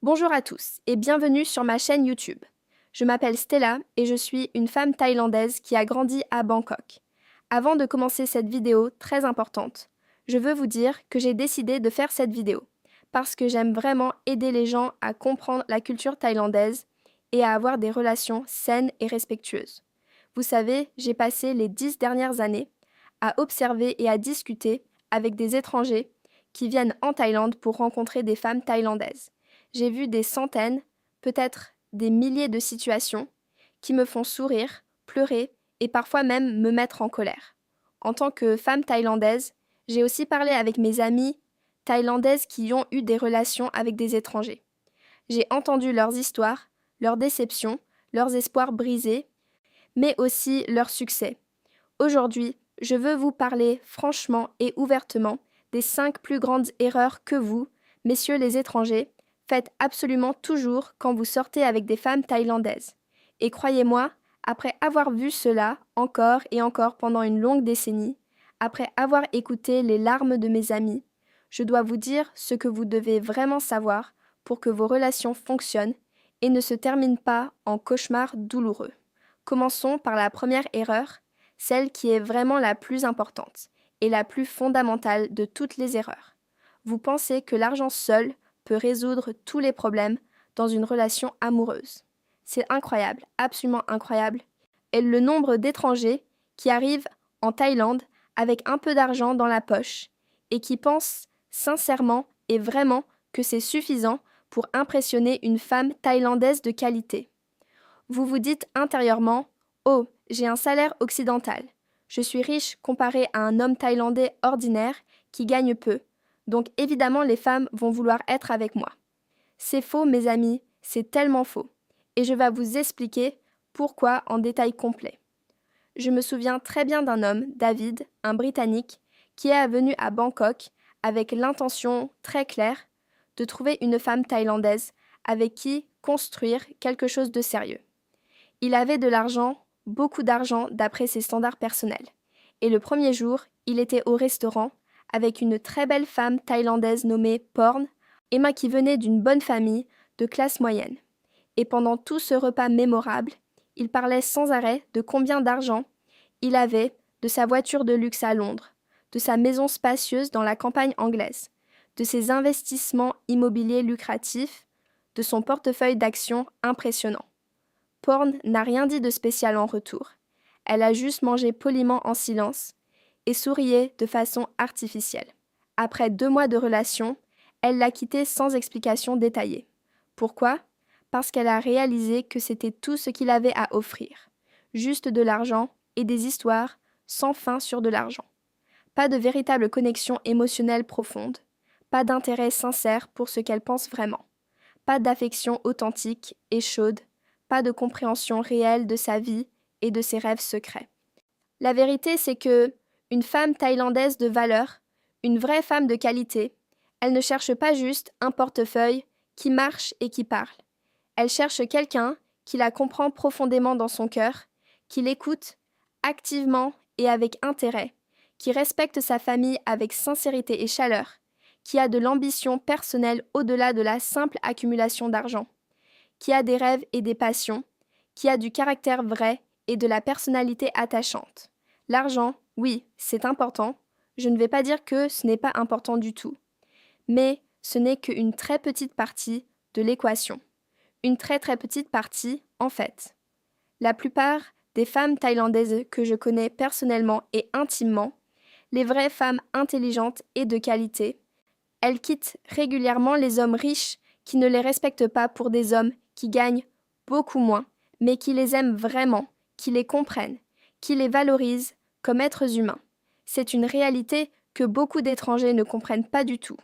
Bonjour à tous et bienvenue sur ma chaîne YouTube. Je m'appelle Stella et je suis une femme thaïlandaise qui a grandi à Bangkok. Avant de commencer cette vidéo très importante, je veux vous dire que j'ai décidé de faire cette vidéo parce que j'aime vraiment aider les gens à comprendre la culture thaïlandaise et à avoir des relations saines et respectueuses. Vous savez, j'ai passé les 10 dernières années à observer et à discuter avec des étrangers qui viennent en Thaïlande pour rencontrer des femmes thaïlandaises. J'ai vu des centaines, peut-être des milliers de situations qui me font sourire, pleurer et parfois même me mettre en colère. En tant que femme thaïlandaise, j'ai aussi parlé avec mes amies thaïlandaises qui ont eu des relations avec des étrangers. J'ai entendu leurs histoires, leurs déceptions, leurs espoirs brisés, mais aussi leurs succès. Aujourd'hui, je veux vous parler franchement et ouvertement des 5 plus grandes erreurs que vous, messieurs les étrangers, faites absolument toujours quand vous sortez avec des femmes thaïlandaises. Et croyez-moi, après avoir vu cela encore et encore pendant une longue décennie, après avoir écouté les larmes de mes amis, je dois vous dire ce que vous devez vraiment savoir pour que vos relations fonctionnent et ne se terminent pas en cauchemar douloureux. Commençons par la première erreur, celle qui est vraiment la plus importante et la plus fondamentale de toutes les erreurs. Vous pensez que l'argent seul peut résoudre tous les problèmes dans une relation amoureuse. C'est incroyable, absolument incroyable. Et le nombre d'étrangers qui arrivent en Thaïlande avec un peu d'argent dans la poche et qui pensent sincèrement et vraiment que c'est suffisant pour impressionner une femme thaïlandaise de qualité. Vous vous dites intérieurement « Oh, j'ai un salaire occidental. Je suis riche comparé à un homme thaïlandais ordinaire qui gagne peu. Donc évidemment les femmes vont vouloir être avec moi. » C'est faux mes amis, c'est tellement faux. Et je vais vous expliquer pourquoi en détail complet. Je me souviens très bien d'un homme, David, un Britannique, qui est venu à Bangkok avec l'intention très claire de trouver une femme thaïlandaise avec qui construire quelque chose de sérieux. Il avait de l'argent, beaucoup d'argent d'après ses standards personnels. Et le premier jour, il était au restaurant avec une très belle femme thaïlandaise nommée Porn, Emma qui venait d'une bonne famille de classe moyenne. Et pendant tout ce repas mémorable, il parlait sans arrêt de combien d'argent il avait, de sa voiture de luxe à Londres, de sa maison spacieuse dans la campagne anglaise, de ses investissements immobiliers lucratifs, de son portefeuille d'actions impressionnant. Porn n'a rien dit de spécial en retour. Elle a juste mangé poliment en silence et souriait de façon artificielle. Après 2 mois de relation, elle l'a quitté sans explication détaillée. Pourquoi ? Parce qu'elle a réalisé que c'était tout ce qu'il avait à offrir. Juste de l'argent et des histoires sans fin sur de l'argent. Pas de véritable connexion émotionnelle profonde. Pas d'intérêt sincère pour ce qu'elle pense vraiment. Pas d'affection authentique et chaude. Pas de compréhension réelle de sa vie et de ses rêves secrets. La vérité, c'est que une femme thaïlandaise de valeur, une vraie femme de qualité, elle ne cherche pas juste un portefeuille qui marche et qui parle. Elle cherche quelqu'un qui la comprend profondément dans son cœur, qui l'écoute activement et avec intérêt, qui respecte sa famille avec sincérité et chaleur, qui a de l'ambition personnelle au-delà de la simple accumulation d'argent, qui a des rêves et des passions, qui a du caractère vrai et de la personnalité attachante. L'argent, oui, c'est important. Je ne vais pas dire que ce n'est pas important du tout. Mais ce n'est qu'une très petite partie de l'équation. Une très très petite partie, en fait. La plupart des femmes thaïlandaises que je connais personnellement et intimement, les vraies femmes intelligentes et de qualité, elles quittent régulièrement les hommes riches qui ne les respectent pas pour des hommes qui gagnent beaucoup moins, mais qui les aiment vraiment, qui les comprennent, qui les valorisent comme êtres humains. C'est une réalité que beaucoup d'étrangers ne comprennent pas du tout.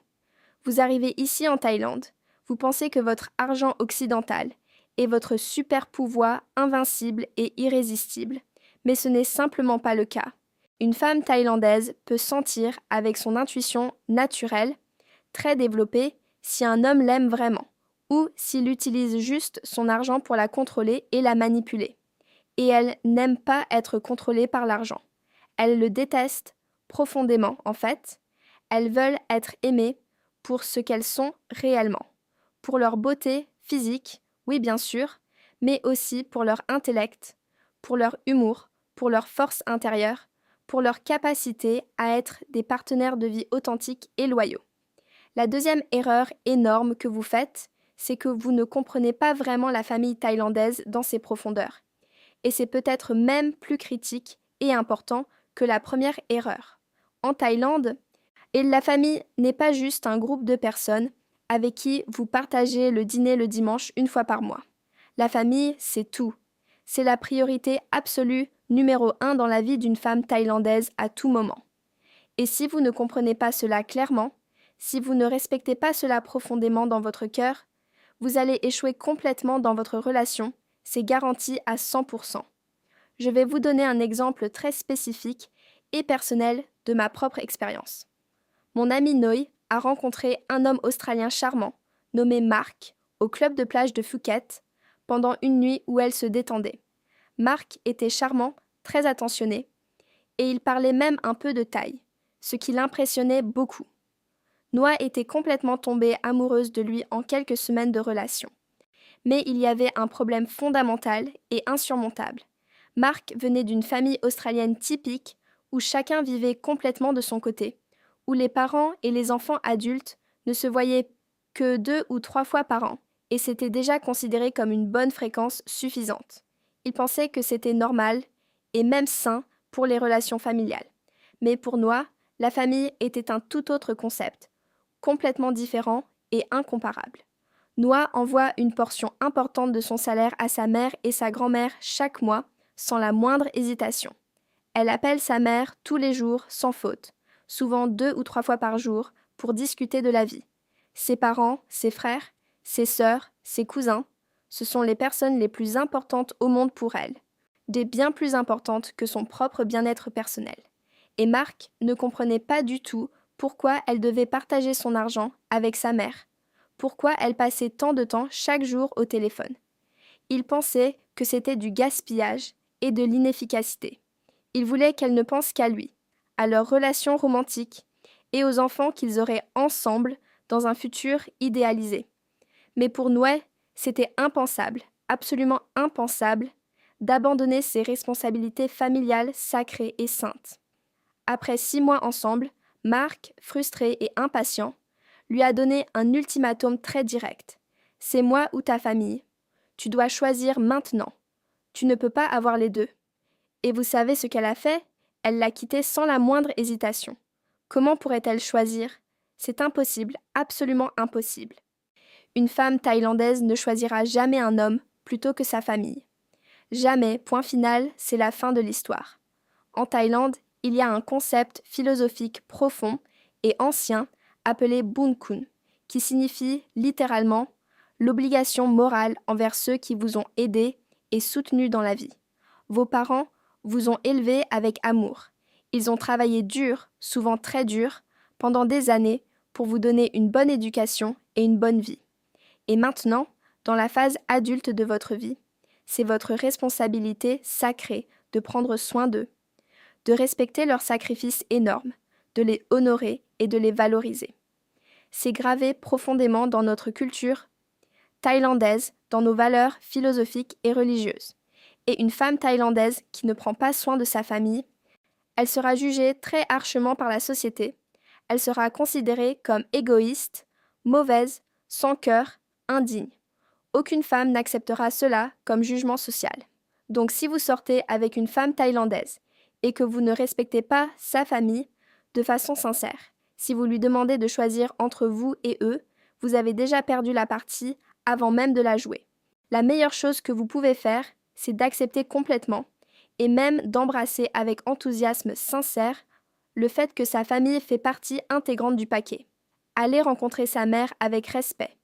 Vous arrivez ici en Thaïlande, vous pensez que votre argent occidental est votre super pouvoir invincible et irrésistible, mais ce n'est simplement pas le cas. Une femme thaïlandaise peut sentir avec son intuition naturelle, très développée, si un homme l'aime vraiment, ou s'il utilise juste son argent pour la contrôler et la manipuler. Et elle n'aime pas être contrôlée par l'argent. Elles le détestent profondément, en fait. Elles veulent être aimées pour ce qu'elles sont réellement. pour leur beauté physique, oui bien sûr, mais aussi pour leur intellect, pour leur humour, pour leur force intérieure, pour leur capacité à être des partenaires de vie authentiques et loyaux. La deuxième erreur énorme que vous faites, c'est que vous ne comprenez pas vraiment la famille thaïlandaise dans ses profondeurs. Et c'est peut-être même plus critique et important que la première erreur. En Thaïlande, la famille n'est pas juste un groupe de personnes avec qui vous partagez le dîner le dimanche une fois par mois. La famille, c'est tout. C'est la priorité absolue numéro 1 dans la vie d'une femme thaïlandaise à tout moment. Et si vous ne comprenez pas cela clairement, si vous ne respectez pas cela profondément dans votre cœur, vous allez échouer complètement dans votre relation, c'est garanti à 100%. Je vais vous donner un exemple très spécifique et personnel de ma propre expérience. Mon ami Noi a rencontré un homme australien charmant, nommé Mark, au club de plage de Phuket, pendant une nuit où elle se détendait. Mark était charmant, très attentionné, et il parlait même un peu de thaï, ce qui l'impressionnait beaucoup. Noa était complètement tombée amoureuse de lui en quelques semaines de relation. Mais il y avait un problème fondamental et insurmontable. Mark venait d'une famille australienne typique où chacun vivait complètement de son côté, où les parents et les enfants adultes ne se voyaient que 2 ou 3 fois par an, et c'était déjà considéré comme une bonne fréquence suffisante. Il pensait que c'était normal et même sain pour les relations familiales. Mais pour Noa, la famille était un tout autre concept, complètement différent et incomparable. Noa envoie une portion importante de son salaire à sa mère et sa grand-mère chaque mois, sans la moindre hésitation. Elle appelle sa mère tous les jours, sans faute, souvent 2 ou 3 fois par jour, pour discuter de la vie. Ses parents, ses frères, ses sœurs, ses cousins, ce sont les personnes les plus importantes au monde pour elle, des bien plus importantes que son propre bien-être personnel. Et Mark ne comprenait pas du tout pourquoi elle devait partager son argent avec sa mère, pourquoi elle passait tant de temps chaque jour au téléphone. Il pensait que c'était du gaspillage et de l'inefficacité. Il voulait qu'elle ne pense qu'à lui, à leur relation romantique et aux enfants qu'ils auraient ensemble dans un futur idéalisé. Mais pour Noé, c'était impensable, absolument impensable, d'abandonner ses responsabilités familiales sacrées et saintes. Après 6 mois ensemble, Mark, frustré et impatient, lui a donné un ultimatum très direct. C'est moi ou ta famille. Tu dois choisir maintenant. Tu ne peux pas avoir les deux. Et vous savez ce qu'elle a fait? Elle l'a quitté sans la moindre hésitation. Comment pourrait-elle choisir? C'est impossible, absolument impossible. Une femme thaïlandaise ne choisira jamais un homme plutôt que sa famille. Jamais, point final, c'est la fin de l'histoire. En Thaïlande, il y a un concept philosophique profond et ancien appelé Bun Kun, qui signifie littéralement l'obligation morale envers ceux qui vous ont aidé et soutenu dans la vie. Vos parents vous ont élevé avec amour. Ils ont travaillé dur, souvent très dur, pendant des années pour vous donner une bonne éducation et une bonne vie. Et maintenant, dans la phase adulte de votre vie, c'est votre responsabilité sacrée de prendre soin d'eux, de respecter leurs sacrifices énormes, de les honorer et de les valoriser. C'est gravé profondément dans notre culture thaïlandaise, dans nos valeurs philosophiques et religieuses. Et une femme thaïlandaise qui ne prend pas soin de sa famille, elle sera jugée très harshement par la société, elle sera considérée comme égoïste, mauvaise, sans cœur, indigne. Aucune femme n'acceptera cela comme jugement social. Donc si vous sortez avec une femme thaïlandaise et que vous ne respectez pas sa famille de façon sincère, si vous lui demandez de choisir entre vous et eux, vous avez déjà perdu la partie avant même de la jouer. La meilleure chose que vous pouvez faire, c'est d'accepter complètement et même d'embrasser avec enthousiasme sincère le fait que sa famille fait partie intégrante du paquet. Allez rencontrer sa mère avec respect.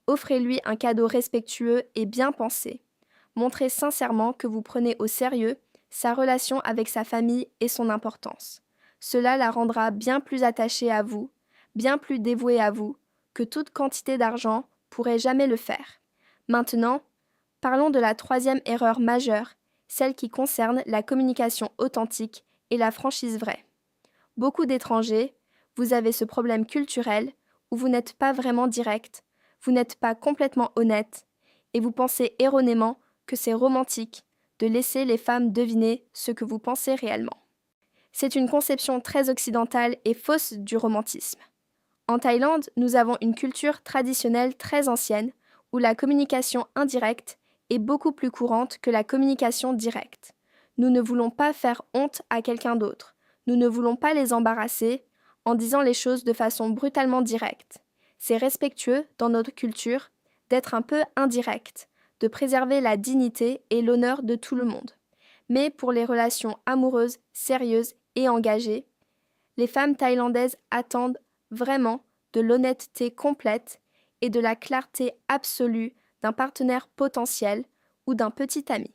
Offrez-lui un cadeau respectueux et bien pensé. Montrez sincèrement que vous prenez au sérieux sa relation avec sa famille et son importance. Cela la rendra bien plus attachée à vous, bien plus dévouée à vous, que toute quantité d'argent pourrait jamais le faire. Maintenant, parlons de la troisième erreur majeure, celle qui concerne la communication authentique et la franchise vraie. Beaucoup d'étrangers, vous avez ce problème culturel où vous n'êtes pas vraiment direct, vous n'êtes pas complètement honnête et vous pensez erronément que c'est romantique de laisser les femmes deviner ce que vous pensez réellement. C'est une conception très occidentale et fausse du romantisme. En Thaïlande, nous avons une culture traditionnelle très ancienne où la communication indirecte est beaucoup plus courante que la communication directe. Nous ne voulons pas faire honte à quelqu'un d'autre. Nous ne voulons pas les embarrasser en disant les choses de façon brutalement directe. C'est respectueux dans notre culture d'être un peu indirect, de préserver la dignité et l'honneur de tout le monde. Mais pour les relations amoureuses, sérieuses et engagées, les femmes thaïlandaises attendent vraiment de l'honnêteté complète et de la clarté absolue d'un partenaire potentiel ou d'un petit ami.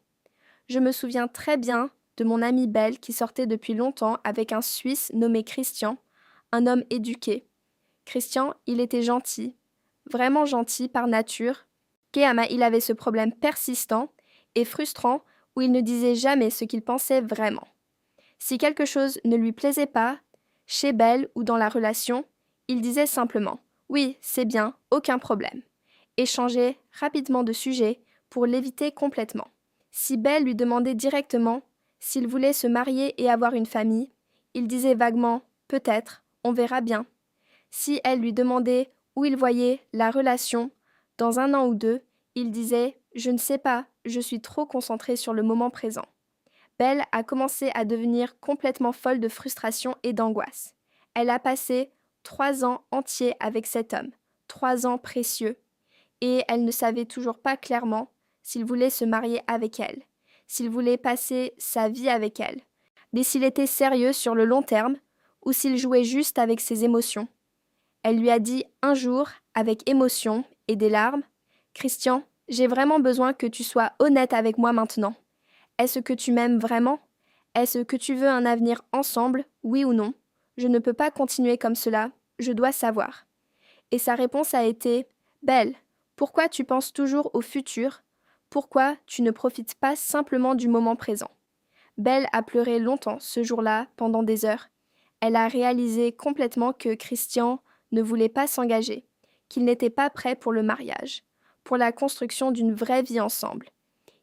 Je me souviens très bien de mon amie Belle qui sortait depuis longtemps avec un Suisse nommé Christian, un homme éduqué. Christian, il était gentil, vraiment gentil par nature. Kehama, il avait ce problème persistant et frustrant où il ne disait jamais ce qu'il pensait vraiment. Si quelque chose ne lui plaisait pas, chez Belle ou dans la relation, il disait simplement « Oui, c'est bien, aucun problème » et changeait rapidement de sujet pour l'éviter complètement. Si Belle lui demandait directement s'il voulait se marier et avoir une famille, il disait vaguement « Peut-être, on verra bien ». Si elle lui demandait où il voyait la relation dans 1 an ou 2, il disait « Je ne sais pas, je suis trop concentré sur le moment présent ». Belle a commencé à devenir complètement folle de frustration et d'angoisse. Elle a passé 3 ans entiers avec cet homme, 3 ans précieux, et elle ne savait toujours pas clairement s'il voulait se marier avec elle, s'il voulait passer sa vie avec elle, mais s'il était sérieux sur le long terme ou s'il jouait juste avec ses émotions. Elle lui a dit un jour, avec émotion et des larmes, « Christian, j'ai vraiment besoin que tu sois honnête avec moi maintenant. Est-ce que tu m'aimes vraiment? Est-ce que tu veux un avenir ensemble, oui ou non? Je ne peux pas continuer comme cela, je dois savoir. » Et sa réponse a été « Belle, pourquoi tu penses toujours au futur? Pourquoi tu ne profites pas simplement du moment présent ?» Belle a pleuré longtemps ce jour-là, pendant des heures. Elle a réalisé complètement que Christian ne voulait pas s'engager, qu'il n'était pas prêt pour le mariage, pour la construction d'une vraie vie ensemble.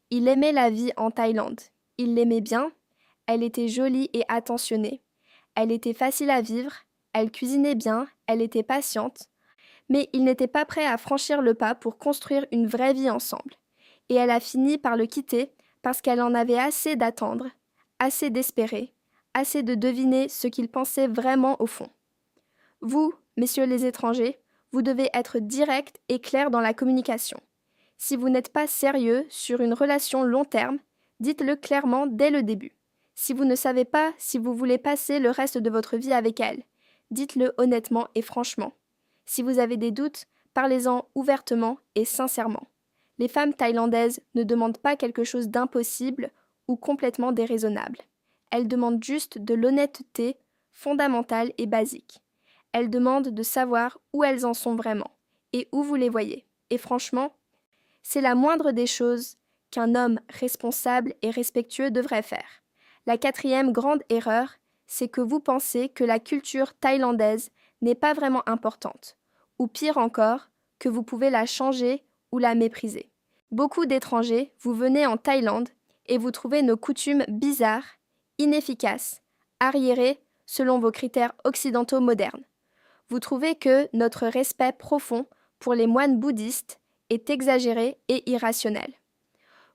Il aimait la vie en Thaïlande. Il l'aimait bien. Elle était jolie et attentionnée. Elle était facile à vivre. Elle cuisinait bien. Elle était patiente. Mais il n'était pas prêt à franchir le pas pour construire une vraie vie ensemble. Et elle a fini par le quitter parce qu'elle en avait assez d'attendre, assez d'espérer, assez de deviner ce qu'il pensait vraiment au fond. Vous, messieurs les étrangers, vous devez être direct et clair dans la communication. Si vous n'êtes pas sérieux sur une relation long terme, dites-le clairement dès le début. Si vous ne savez pas si vous voulez passer le reste de votre vie avec elle, dites-le honnêtement et franchement. Si vous avez des doutes, parlez-en ouvertement et sincèrement. Les femmes thaïlandaises ne demandent pas quelque chose d'impossible ou complètement déraisonnable. Elles demandent juste de l'honnêteté fondamentale et basique. Elles demandent de savoir où elles en sont vraiment et où vous les voyez. Et franchement, c'est la moindre des choses qu'un homme responsable et respectueux devrait faire. La 4e grande erreur, c'est que vous pensez que la culture thaïlandaise n'est pas vraiment importante, ou pire encore, que vous pouvez la changer ou la mépriser. Beaucoup d'étrangers, vous venez en Thaïlande et vous trouvez nos coutumes bizarres, inefficaces, arriérées selon vos critères occidentaux modernes. Vous trouvez que notre respect profond pour les moines bouddhistes est exagéré et irrationnel.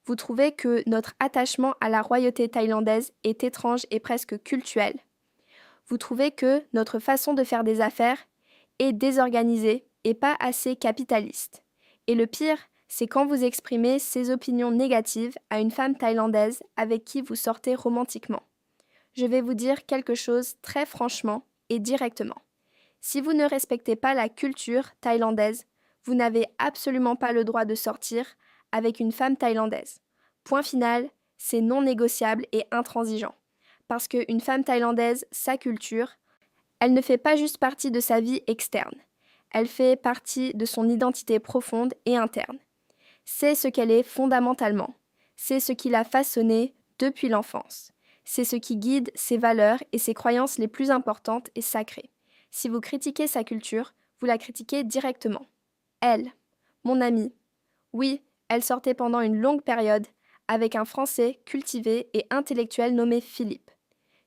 Vous trouvez que notre attachement à la royauté thaïlandaise est étrange et presque cultuel. Vous trouvez que notre façon de faire des affaires est désorganisée et pas assez capitaliste. Et le pire, c'est quand vous exprimez ces opinions négatives à une femme thaïlandaise avec qui vous sortez romantiquement. Je vais vous dire quelque chose très franchement et directement. Si vous ne respectez pas la culture thaïlandaise, vous n'avez absolument pas le droit de sortir avec une femme thaïlandaise. Point final, c'est non négociable et intransigeant. Parce qu'une femme thaïlandaise, sa culture, elle ne fait pas juste partie de sa vie externe. Elle fait partie de son identité profonde et interne. C'est ce qu'elle est fondamentalement. C'est ce qui l'a façonnée depuis l'enfance. C'est ce qui guide ses valeurs et ses croyances les plus importantes et sacrées. Si vous critiquez sa culture, vous la critiquez directement. Elle. mon amie. Oui, elle sortait pendant une longue période avec un Français cultivé et intellectuel nommé Philippe.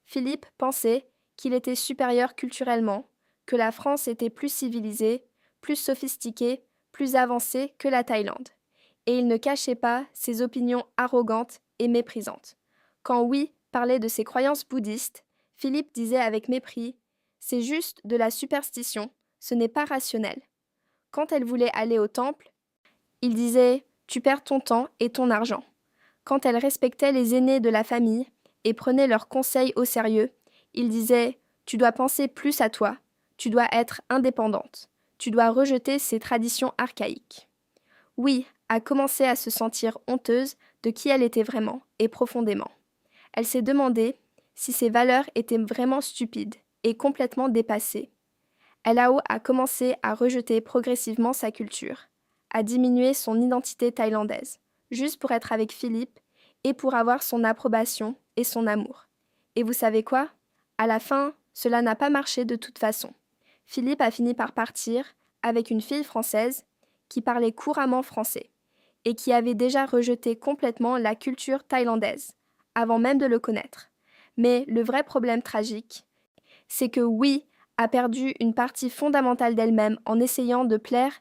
Philippe pensait qu'il était supérieur culturellement, que la France était plus civilisée, plus sophistiquée, plus avancée que la Thaïlande. Et il ne cachait pas ses opinions arrogantes et méprisantes. Quand Oui parlait de ses croyances bouddhistes, Philippe disait avec mépris: c'est juste de la superstition, ce n'est pas rationnel. Quand elle voulait aller au temple, il disait: tu perds ton temps et ton argent. Quand elle respectait les aînés de la famille et prenait leurs conseils au sérieux, il disait: tu dois penser plus à toi, tu dois être indépendante, tu dois rejeter ces traditions archaïques. Oui a commencé à se sentir honteuse de qui elle était vraiment et profondément. Elle s'est demandé si ses valeurs étaient vraiment stupides et complètement dépassées. Lao a commencé à rejeter progressivement sa culture, à diminuer son identité thaïlandaise, juste pour être avec Philippe et pour avoir son approbation et son amour. Et vous savez quoi? À la fin, cela n'a pas marché de toute façon. Philippe a fini par partir avec une fille française qui parlait couramment français et qui avait déjà rejeté complètement la culture thaïlandaise, avant même de le connaître. Mais le vrai problème tragique, c'est que Oui a perdu une partie fondamentale d'elle-même en essayant de plaire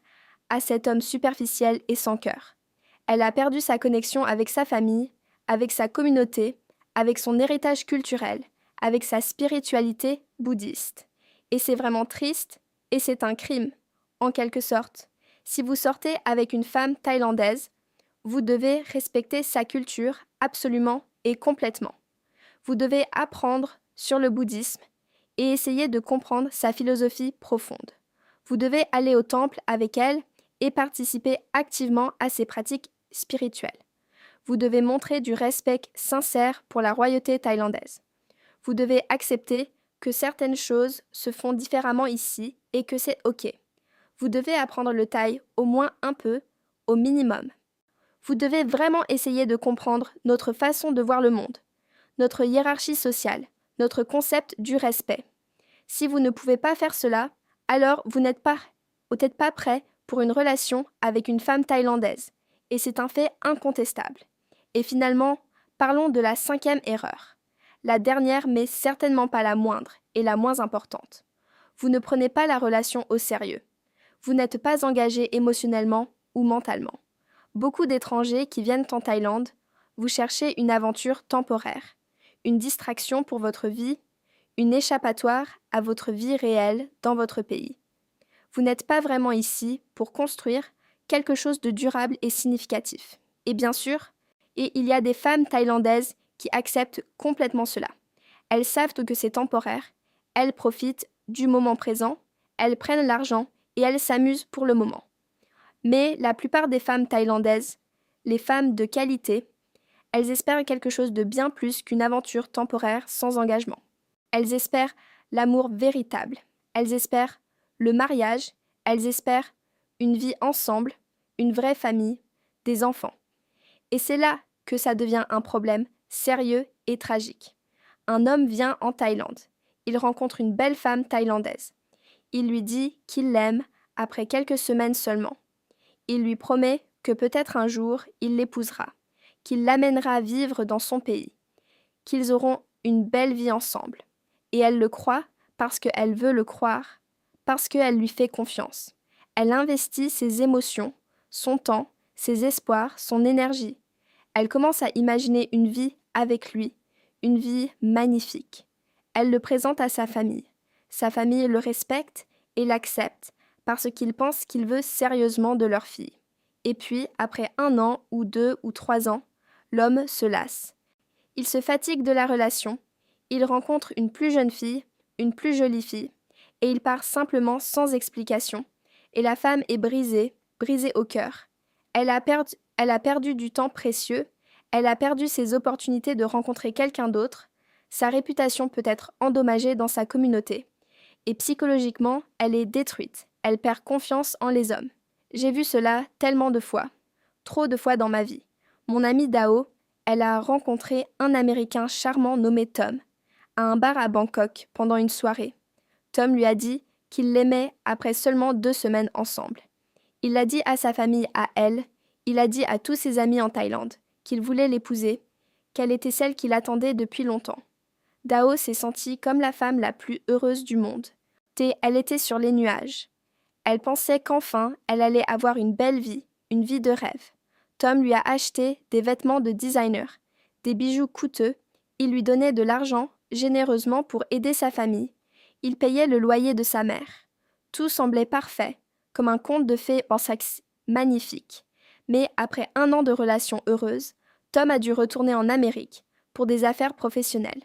à cet homme superficiel et sans cœur. Elle a perdu sa connexion avec sa famille, avec sa communauté, avec son héritage culturel, avec sa spiritualité bouddhiste. Et c'est vraiment triste, et c'est un crime, en quelque sorte. Si vous sortez avec une femme thaïlandaise, vous devez respecter sa culture absolument et complètement. Vous devez apprendre sur le bouddhisme et essayer de comprendre sa philosophie profonde. Vous devez aller au temple avec elle et participer activement à ses pratiques spirituelles. Vous devez montrer du respect sincère pour la royauté thaïlandaise. Vous devez accepter que certaines choses se font différemment ici et que c'est OK. Vous devez apprendre le thaï au moins un peu, au minimum. Vous devez vraiment essayer de comprendre notre façon de voir le monde, notre hiérarchie sociale, notre concept du respect. Si vous ne pouvez pas faire cela, alors vous n'êtes peut-être pas prêt pour une relation avec une femme thaïlandaise. Et c'est un fait incontestable. Et finalement, parlons de la 5e erreur. La dernière, mais certainement pas la moindre et la moins importante. Vous ne prenez pas la relation au sérieux. Vous n'êtes pas engagé émotionnellement ou mentalement. Beaucoup d'étrangers qui viennent en Thaïlande, vous cherchez une aventure temporaire, une distraction pour votre vie, une échappatoire à votre vie réelle dans votre pays. Vous n'êtes pas vraiment ici pour construire quelque chose de durable et significatif. Et bien sûr, il y a des femmes thaïlandaises qui acceptent complètement cela. Elles savent que c'est temporaire, elles profitent du moment présent, elles prennent l'argent et elles s'amusent pour le moment. Mais la plupart des femmes thaïlandaises, les femmes de qualité, elles espèrent quelque chose de bien plus qu'une aventure temporaire sans engagement. Elles espèrent l'amour véritable, elles espèrent le mariage, elles espèrent une vie ensemble, une vraie famille, des enfants. Et c'est là que ça devient un problème sérieux et tragique. Un homme vient en Thaïlande. Il rencontre une belle femme thaïlandaise. Il lui dit qu'il l'aime après quelques semaines seulement. Il lui promet que peut-être un jour il l'épousera, qu'il l'amènera vivre dans son pays, qu'ils auront une belle vie ensemble. Et elle le croit parce qu'elle veut le croire, parce qu'elle lui fait confiance. Elle investit ses émotions, son temps, ses espoirs, son énergie. Elle commence à imaginer une vie avec lui, une vie magnifique. Elle le présente à sa famille. Sa famille le respecte et l'accepte parce qu'ils pensent qu'il veut sérieusement de leur fille. Et puis, après 1 an ou 2 ou 3 ans, l'homme se lasse. Il se fatigue de la relation, il rencontre une plus jeune fille, une plus jolie fille, et il part simplement sans explication, et la femme est brisée, brisée au cœur. Elle a perdu du temps précieux, elle a perdu ses opportunités de rencontrer quelqu'un d'autre, sa réputation peut être endommagée dans sa communauté, et psychologiquement, elle est détruite, elle perd confiance en les hommes. J'ai vu cela tellement de fois, trop de fois dans ma vie. Mon amie Dao, elle a rencontré un Américain charmant nommé Tom, à un bar à Bangkok pendant une soirée. Tom lui a dit qu'il l'aimait après seulement 2 semaines ensemble. Il l'a dit à sa famille à elle, il a dit à tous ses amis en Thaïlande qu'il voulait l'épouser, qu'elle était celle qu'il attendait depuis longtemps. Dao s'est sentie comme la femme la plus heureuse du monde. Elle était sur les nuages. Elle pensait qu'enfin, elle allait avoir une belle vie, une vie de rêve. Tom lui a acheté des vêtements de designer, des bijoux coûteux, il lui donnait de l'argent généreusement pour aider sa famille, il payait le loyer de sa mère. Tout semblait parfait, comme un conte de fées magnifique. Mais après 1 an de relation heureuse, Tom a dû retourner en Amérique pour des affaires professionnelles.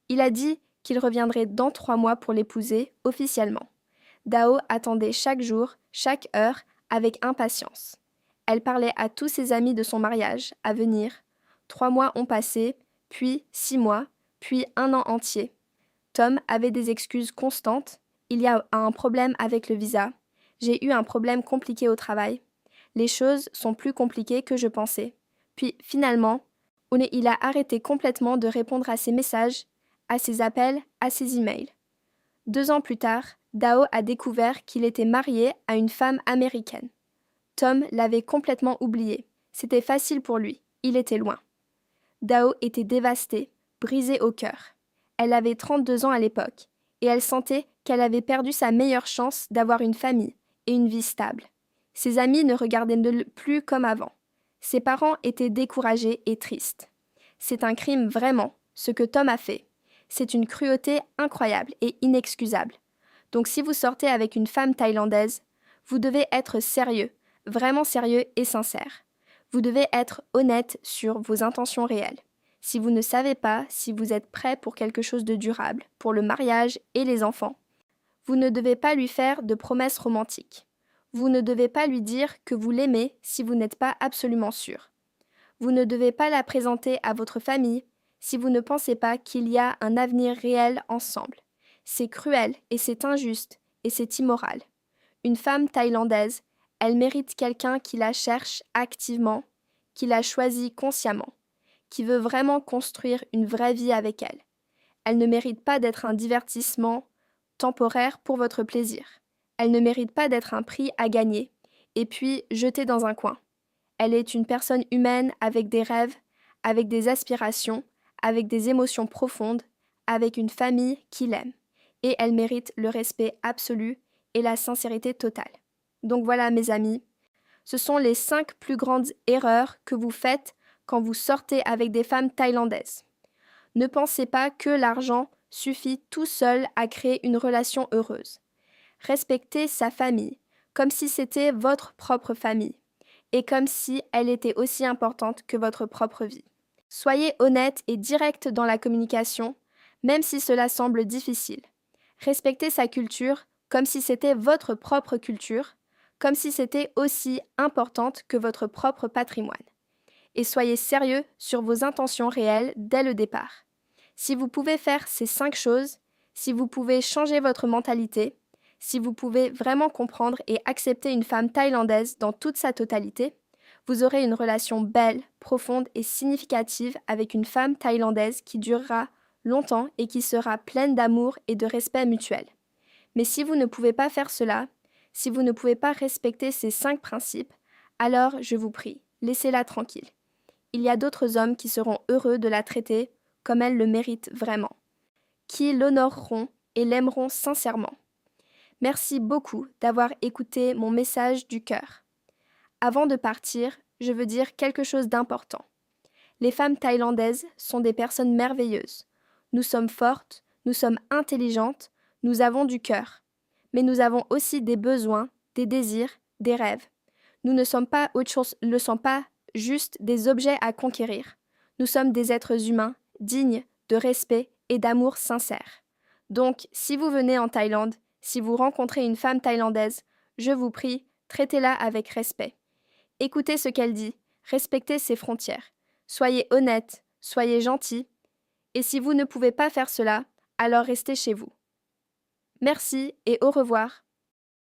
Il a dit qu'il reviendrait dans 3 mois pour l'épouser officiellement. Dao attendait chaque jour, chaque heure, avec impatience. Elle parlait à tous ses amis de son mariage à venir. 3 mois ont passé, puis 6 mois, puis 1 an entier. Tom avait des excuses constantes. Il y a un problème avec le visa. J'ai eu un problème compliqué au travail. Les choses sont plus compliquées que je pensais. Puis finalement, il a arrêté complètement de répondre à ses messages, à ses appels, à ses emails. 2 ans plus tard, Dao a découvert qu'il était marié à une femme américaine. Tom l'avait complètement oublié. C'était facile pour lui. Il était loin. Dao était dévastée, brisée au cœur. Elle avait 32 ans à l'époque, et elle sentait qu'elle avait perdu sa meilleure chance d'avoir une famille et une vie stable. Ses amis ne regardaient plus comme avant. Ses parents étaient découragés et tristes. C'est un crime vraiment, ce que Tom a fait. C'est une cruauté incroyable et inexcusable. Donc si vous sortez avec une femme thaïlandaise, vous devez être sérieux, vraiment sérieux et sincère. Vous devez être honnête sur vos intentions réelles. Si vous ne savez pas si vous êtes prêt pour quelque chose de durable, pour le mariage et les enfants, vous ne devez pas lui faire de promesses romantiques. Vous ne devez pas lui dire que vous l'aimez si vous n'êtes pas absolument sûr. Vous ne devez pas la présenter à votre famille si vous ne pensez pas qu'il y a un avenir réel ensemble. C'est cruel et c'est injuste et c'est immoral. Une femme thaïlandaise, elle mérite quelqu'un qui la cherche activement, qui la choisit consciemment, qui veut vraiment construire une vraie vie avec elle. Elle ne mérite pas d'être un divertissement temporaire pour votre plaisir. Elle ne mérite pas d'être un prix à gagner et puis jeté dans un coin. Elle est une personne humaine avec des rêves, avec des aspirations, avec des émotions profondes, avec une famille qui l'aime. Et elle mérite le respect absolu et la sincérité totale. Donc voilà mes amis, ce sont les 5 plus grandes erreurs que vous faites quand vous sortez avec des femmes thaïlandaises. Ne pensez pas que l'argent suffit tout seul à créer une relation heureuse. Respectez sa famille, comme si c'était votre propre famille, et comme si elle était aussi importante que votre propre vie. Soyez honnête et direct dans la communication, même si cela semble difficile. Respectez sa culture comme si c'était votre propre culture, comme si c'était aussi importante que votre propre patrimoine. Et soyez sérieux sur vos intentions réelles dès le départ. Si vous pouvez faire ces 5 choses, si vous pouvez changer votre mentalité, si vous pouvez vraiment comprendre et accepter une femme thaïlandaise dans toute sa totalité, vous aurez une relation belle, profonde et significative avec une femme thaïlandaise qui durera longtemps et qui sera pleine d'amour et de respect mutuel. Mais si vous ne pouvez pas faire cela, si vous ne pouvez pas respecter ces 5 principes, alors je vous prie, laissez-la tranquille. Il y a d'autres hommes qui seront heureux de la traiter comme elle le mérite vraiment, qui l'honoreront et l'aimeront sincèrement. Merci beaucoup d'avoir écouté mon message du cœur. Avant de partir, je veux dire quelque chose d'important. Les femmes thaïlandaises sont des personnes merveilleuses. Nous sommes fortes, nous sommes intelligentes, nous avons du cœur. Mais nous avons aussi des besoins, des désirs, des rêves. Nous ne sommes pas autre chose, ne sommes pas juste des objets à conquérir. Nous sommes des êtres humains, dignes de respect et d'amour sincère. Donc, si vous venez en Thaïlande, si vous rencontrez une femme thaïlandaise, je vous prie, traitez-la avec respect. Écoutez ce qu'elle dit, respectez ses frontières. Soyez honnête, soyez gentil. Et si vous ne pouvez pas faire cela, alors restez chez vous. Merci et au revoir.